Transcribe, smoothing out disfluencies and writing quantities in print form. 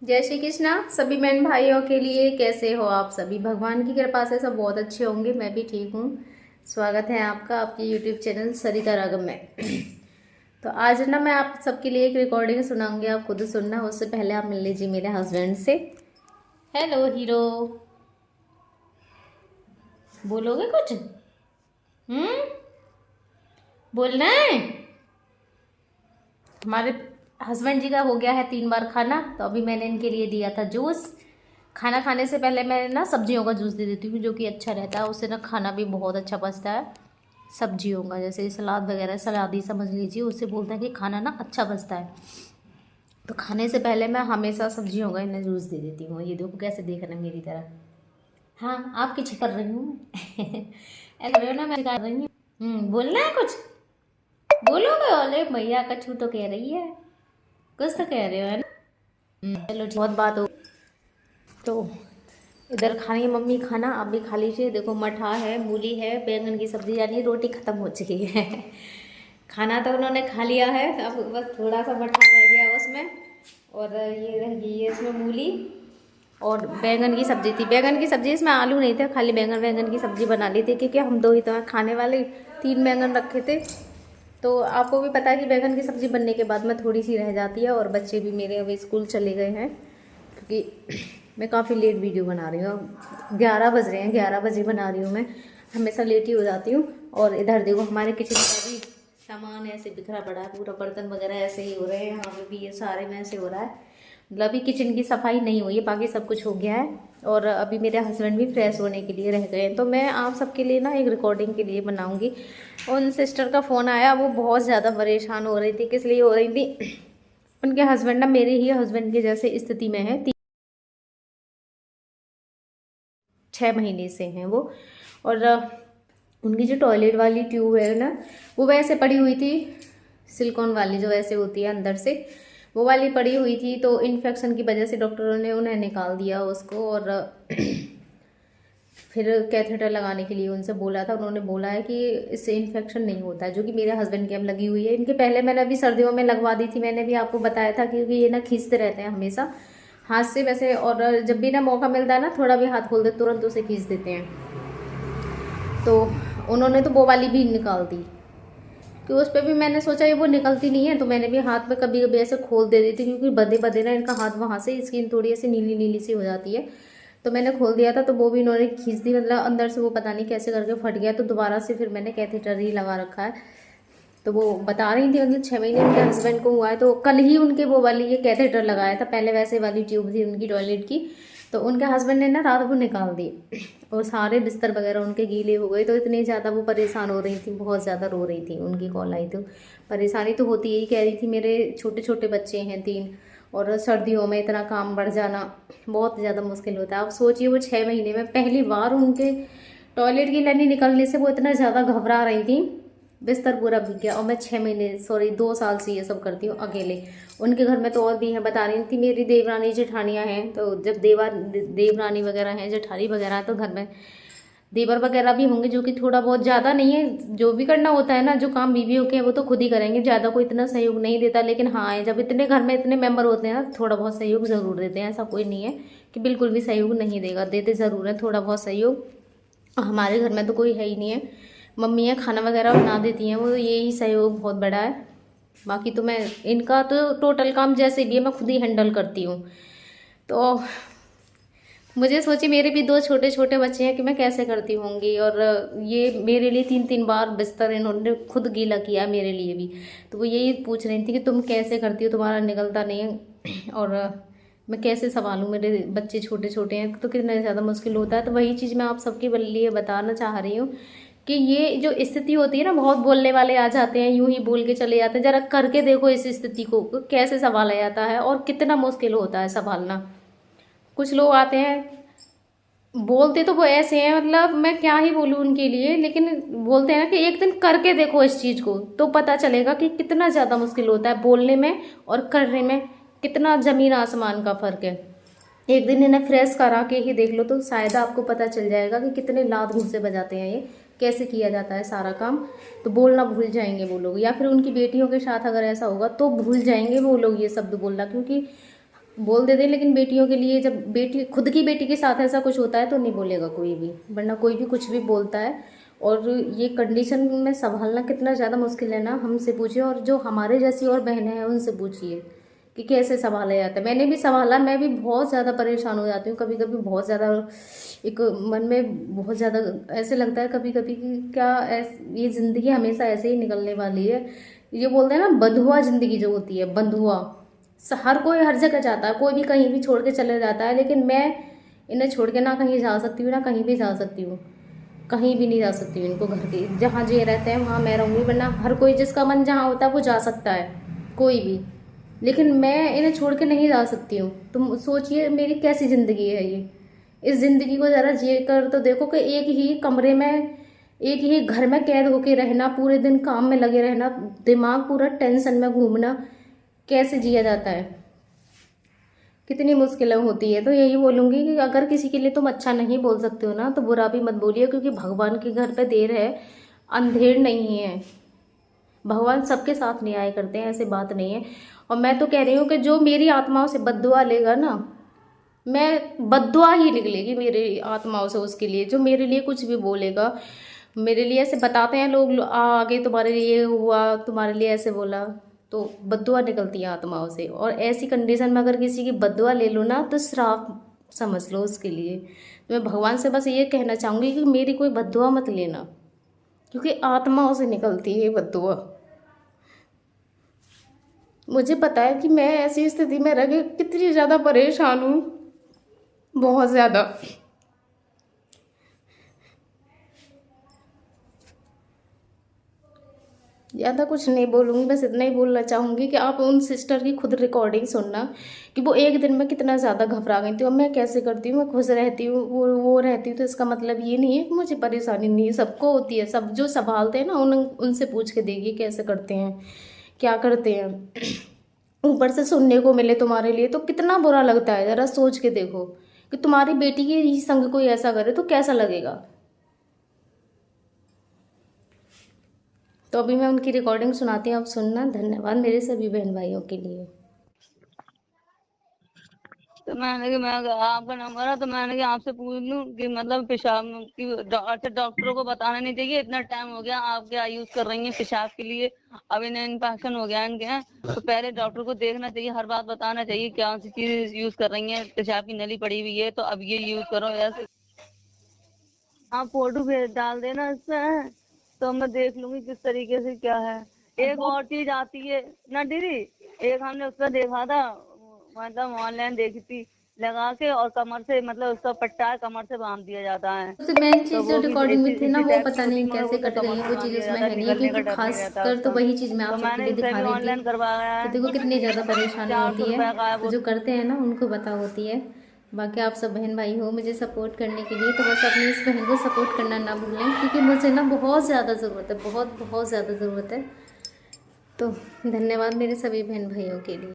जय श्री कृष्णा सभी बहन भाइयों के लिए। कैसे हो आप सभी? भगवान की कृपा से सब बहुत अच्छे होंगे। मैं भी ठीक हूँ। स्वागत है आपका आपके यूट्यूब चैनल सरिता रागम में। तो आज ना मैं आप सबके लिए एक रिकॉर्डिंग सुनाऊंगी, आप खुद सुनना। उससे पहले आप मिल लीजिए मेरे हस्बैंड से। हेलो हीरो, बोलोगे कुछ? बोलना है। हमारे हस्बैंड जी का हो गया है 3 बार खाना, तो अभी मैंने इनके लिए दिया था जूस। खाना खाने से पहले मैं ना सब्जियों का जूस दे देती हूँ, जो कि अच्छा रहता है। उससे ना खाना भी बहुत अच्छा पचता है। सब्जियों का जैसे सलाद वगैरह, सलाद ही समझ लीजिए, उससे बोलता है कि खाना ना अच्छा पचता है। तो खाने से पहले मैं हमेशा सब्जियों का इन्हें जूस दे देती हूँ। ये देखो कैसे देख रहे हैं मेरी तरह। हाँ, आप पीछे कर रही हूँ ऐसा कर रहे हो ना, मैं कर रही हूँ। बोलना है कुछ? बोलोगे? ओले भैया का छू तो कह रही है, कुछ तो कह रहे हो है ना। चलो बहुत बात हो। तो इधर खानी है मम्मी खाना, आप भी खा लीजिए। देखो मठा है, मूली है, बैंगन की सब्जी, यानी रोटी ख़त्म हो चुकी है। खाना तो उन्होंने खा लिया है, अब बस थोड़ा सा मठा रह गया उसमें। और ये रह गई है इसमें मूली और बैंगन की सब्जी थी। बैंगन की सब्जी, इसमें आलू नहीं थे, खाली बैंगन बैंगन की सब्जी बना ली थी, क्योंकि हम दो ही तो हैं खाने वाले। 3 बैंगन रखे थे। तो आपको भी पता है कि बैंगन की सब्ज़ी बनने के बाद में थोड़ी सी रह जाती है। और बच्चे भी मेरे अभी स्कूल चले गए हैं, क्योंकि मैं काफ़ी लेट वीडियो बना रही हूँ। 11 बज रहे हैं, 11 बजे बना रही हूँ मैं। हमेशा लेट ही हो जाती हूँ। और इधर देखो हमारे किचन का भी सामान ऐसे बिखरा पड़ा है, पूरा बर्तन वगैरह ऐसे ही हो रहे हैं। यहाँ पे भी ये सारे में ऐसे हो रहा है। मतलब अभी किचन की सफाई नहीं हुई है, बाकी सब कुछ हो गया है। और अभी मेरे हस्बैंड भी फ्रेश होने के लिए रह गए हैं। तो मैं आप सबके लिए ना एक रिकॉर्डिंग के लिए बनाऊंगी। उन सिस्टर का फ़ोन आया, वो बहुत ज़्यादा परेशान हो रही थी। किस लिए हो रही थी? उनके हस्बैंड ना मेरे ही हस्बैंड के जैसे स्थिति में है। 6 महीने से हैं वो। और उनकी जो टॉयलेट वाली ट्यूब है ना, वो वैसे पड़ी हुई थी, सिलिकॉन वाली जो वैसे होती है अंदर से, वो वाली पड़ी हुई थी। तो इन्फेक्शन की वजह से डॉक्टरों ने उन्हें निकाल दिया उसको। और फिर कैथेटर लगाने के लिए उनसे बोला था। उन्होंने बोला है कि इससे इन्फेक्शन नहीं होता है, जो कि मेरे हस्बैंड की अब लगी हुई है। इनके पहले मैंने अभी सर्दियों में लगवा दी थी, मैंने भी आपको बताया था, क्योंकि ये ना खींचते रहते हैं हमेशा हाथ से वैसे। और जब भी ना मौका मिलता है ना, थोड़ा भी हाथ खोल दे तुरंत उसे खींच देते हैं। तो उन्होंने तो वो वाली भी निकाल दी, कि उस पर भी मैंने सोचा ये वो निकलती नहीं है, तो मैंने भी हाथ में कभी कभी ऐसे खोल दे देती, क्योंकि बंधे बंधे ना इनका हाथ वहाँ से स्किन थोड़ी ऐसी नीली नीली सी हो जाती है। तो मैंने खोल दिया था, तो वो भी इन्होंने खींच दी। मतलब अंदर से वो पता नहीं कैसे करके फट गया, तो दोबारा से फिर मैंने कैथेटर ही लगा रखा है। तो वो बता रही थी, मतलब 6 महीने उनके हस्बैंड को हुआ है, तो कल ही उनके वो वाली ये कैथेटर लगाया था। पहले वैसे वाली ट्यूब थी उनकी टॉयलेट की, तो उनके हस्बैंड ने ना रात को निकाल दी। और सारे बिस्तर वगैरह उनके गीले हो गए। तो इतनी ज़्यादा वो परेशान हो रही थी, बहुत ज़्यादा रो रही थी। उनकी कॉल आई तो परेशानी तो होती यही, कह रही थी मेरे छोटे छोटे बच्चे हैं 3, और सर्दियों में इतना काम बढ़ जाना बहुत ज़्यादा मुश्किल होता है। आप सोचिए, वो 6 महीने में पहली बार उनके टॉयलेट की लाइन निकलने से वो इतना ज़्यादा घबरा रही थी। बिस्तर पूरा भीग गया। और मैं 6 महीने, सॉरी 2 साल से ये सब करती हूँ अकेले। उनके घर में तो और भी हैं, बता रही थी मेरी देवरानी जेठानियाँ हैं। तो जब देवरानी वगैरह हैं, जेठानी वगैरह है, तो घर में देवर वगैरह भी होंगे, जो कि थोड़ा बहुत, ज़्यादा नहीं है। जो भी करना होता है ना, जो काम बीवियों के हैं वो तो खुद ही करेंगे, ज़्यादा कोई इतना सहयोग नहीं देता। लेकिन हाँ, जब इतने घर में इतने मेंबर होते हैं ना, थोड़ा बहुत सहयोग ज़रूर देते हैं। ऐसा कोई नहीं है कि बिल्कुल भी सहयोग नहीं देगा, देते ज़रूर है थोड़ा बहुत सहयोग। हमारे घर में तो कोई है ही नहीं है। मम्मी है खाना वगैरह बना देती हैं, वो यही सहयोग बहुत बड़ा है। बाकी तो मैं इनका तो टोटल काम जैसे भी है मैं खुद ही हैंडल करती हूँ। तो मुझे सोची मेरे भी 2 छोटे छोटे बच्चे हैं कि मैं कैसे करती होंगी। और ये मेरे लिए 3 3 बार बिस्तर इन्होंने खुद गीला किया, मेरे लिए भी। तो वो यही पूछ रही थी कि तुम कैसे करती हो, तुम्हारा निकलता नहीं है। और मैं कैसे संभालूं, मेरे बच्चे छोटे छोटे हैं, तो कितना ज़्यादा मुश्किल होता है। तो वही चीज़ मैं आप सबके लिए बताना चाह रही हूँ, कि ये जो स्थिति होती है ना, बहुत बोलने वाले आ जाते हैं, यूं ही बोल के चले जाते हैं। जरा करके देखो इस स्थिति को कैसे संभाला जाता है, और कितना मुश्किल होता है संभालना। कुछ लोग आते हैं, बोलते तो वो ऐसे हैं, मतलब मैं क्या ही बोलूँ उनके लिए, लेकिन बोलते हैं ना कि एक दिन करके देखो इस चीज़ को, तो पता चलेगा कि कितना ज़्यादा मुश्किल होता है बोलने में और करने में, कितना ज़मीन आसमान का फ़र्क है। एक दिन इन्हें फ्रेश करा के ही देख लो, तो शायद आपको पता चल जाएगा कि कितने लात घूंसे बजाते हैं ये, कैसे किया जाता है सारा काम। तो बोलना भूल जाएंगे वो लोग, या फिर उनकी बेटियों के साथ अगर ऐसा होगा तो भूल जाएंगे वो लोग ये शब्द बोलना, क्योंकि बोल देते हैं, लेकिन बेटियों के लिए जब बेटी खुद की बेटी के साथ ऐसा कुछ होता है तो नहीं बोलेगा कोई भी, वरना कोई भी कुछ भी बोलता है। और ये कंडीशन में संभालना कितना ज़्यादा मुश्किल है ना, हमसे पूछिए, और जो हमारे जैसी और बहनें हैं उनसे पूछिए कि कैसे संभाला जाता है। मैंने भी संभाला, मैं भी बहुत ज़्यादा परेशान हो जाती हूँ कभी कभी, बहुत ज़्यादा एक मन में बहुत ज़्यादा ऐसे लगता है कभी कभी कि क्या ये ज़िंदगी हमेशा ऐसे ही निकलने वाली है। ये बोलते हैं ना बंधुआ ज़िंदगी जो होती है, बंधुआ, हर कोई हर जगह जाता है, कोई भी कहीं भी छोड़ के चले जाता है, लेकिन मैं इन्हें छोड़ के ना कहीं जा सकती हूँ ना कहीं भी जा सकती हूँ, कहीं भी नहीं जा सकती हूँ। इनको घर के जहाँ जे रहते हैं वहाँ मैं रहूँगी, वरना हर कोई जिसका मन जहाँ होता है वो जा सकता है, कोई भी, लेकिन मैं इन्हें छोड़ के नहीं जा सकती हूँ। तुम सोचिए मेरी कैसी ज़िंदगी है ये, इस ज़िंदगी को ज़रा जी कर तो देखो कि एक ही कमरे में, एक ही घर में कैद होके रहना, पूरे दिन काम में लगे रहना, दिमाग पूरा टेंशन में घूमना, कैसे जिया जाता है, कितनी मुश्किलें होती है। तो यही बोलूँगी कि अगर किसी के लिए तुम अच्छा नहीं बोल सकते हो ना तो बुरा भी मत बोलिए, क्योंकि भगवान के घर पे देर है, अंधेर नहीं है। भगवान सबके साथ न्याय करते हैं, ऐसी बात नहीं है। और मैं तो कह रही हूँ कि जो मेरी आत्माओं से बद्दुआ लेगा ना, मैं बद्दुआ ही निकलेगी मेरी आत्माओं से उसके लिए, जो मेरे लिए कुछ भी बोलेगा। मेरे लिए ऐसे बताते हैं लोग आगे तुम्हारे लिए ये हुआ, तुम्हारे लिए ऐसे बोला, तो बद्दुआ निकलती है आत्माओं से। और ऐसी कंडीशन में अगर किसी की बद्दुआ ले लो ना तो श्राप समझ लो उसके लिए। तो मैं भगवान से बस ये कहना चाहूँगी कि मेरी कोई बद्दुआ मत लेना, क्योंकि आत्माओं से निकलती है बद्दुआ। मुझे पता है कि मैं ऐसी स्थिति में रह के कितनी ज़्यादा परेशान हूँ, बहुत ज़्यादा। ज़्यादा कुछ नहीं बोलूँगी, बस इतना ही बोलना चाहूँगी कि आप उन सिस्टर की खुद रिकॉर्डिंग सुनना कि वो एक दिन में कितना ज़्यादा घबरा गई थी। और मैं कैसे करती हूँ, मैं खुश रहती हूँ, वो रहती हूँ, तो इसका मतलब ये नहीं है कि मुझे परेशानी नहीं है, सबको होती है। सब जो संभालते हैं ना उनसे पूछ के देखिए कैसे करते हैं, क्या करते हैं। ऊपर से सुनने को मिले तुम्हारे लिए तो कितना बुरा लगता है, ज़रा सोच के देखो कि तुम्हारी बेटी के ही संग कोई ऐसा करे तो कैसा लगेगा। तो अभी मैं उनकी रिकॉर्डिंग सुनाती हूँ, आप सुनना। धन्यवाद मेरे सभी बहन भाइयों के लिए। तो मैंने कि मैं आपका नंबर है तो मैंने कि आपसे पूछ लूं कि मतलब पेशाब की अच्छा डॉक्टरों को बताना नहीं चाहिए, इतना टाइम हो गया आप क्या यूज कर रही हैं पेशाब के लिए, अब इन्हें इन्फेक्शन हो गया इनके हैं, तो पहले डॉक्टर को देखना चाहिए, हर बात बताना चाहिए क्या सी चीज यूज कर रही हैं, पेशाब की नली पड़ी हुई है तो अब ये यूज करो। ऐसे आप फोटो भेज डाल देना इसमें तो मैं देख लूंगी किस तरीके से क्या है। एक और चीज आती है ना दीदी, एक हमने उसका देखा था, मतलब ऑनलाइन देखी थी, लगा के और कमर से मतलब उसका पट्टा है कमर से बांध दिया जाता है, सबसे मेन तो चीज़ जो वो भी रिकॉर्डिंग में थी ना इसी वो टाइप की पता होती नहीं है मगर कैसे वो तो कट गई कमर है, से वो बांध चीज़ दिया उसमें जाता है, है नहीं है, निकलने का क्योंकि डर नहीं खास रहता कर तो उसका। वही चीज़ मैं तो आप सबके मैंने लिए इसे दिखा भी रही थी ऑनलाइन कि करवाया देखो है, कितनी ज़्यादा परेशानी 400 होती है। रुपए का है तो वो। जो करते हैं ना उनको पता होती है। बाकी आप सब बहन भाई हो मुझे सपोर्ट करने के लिए, तो बस अपनी इस बहन को सपोर्ट करना ना भूलें, क्योंकि मुझे ना बहुत ज़्यादा ज़रूरत है, बहुत बहुत ज़्यादा ज़रूरत है। तो धन्यवाद मेरे सभी बहन भाइयों के लिए।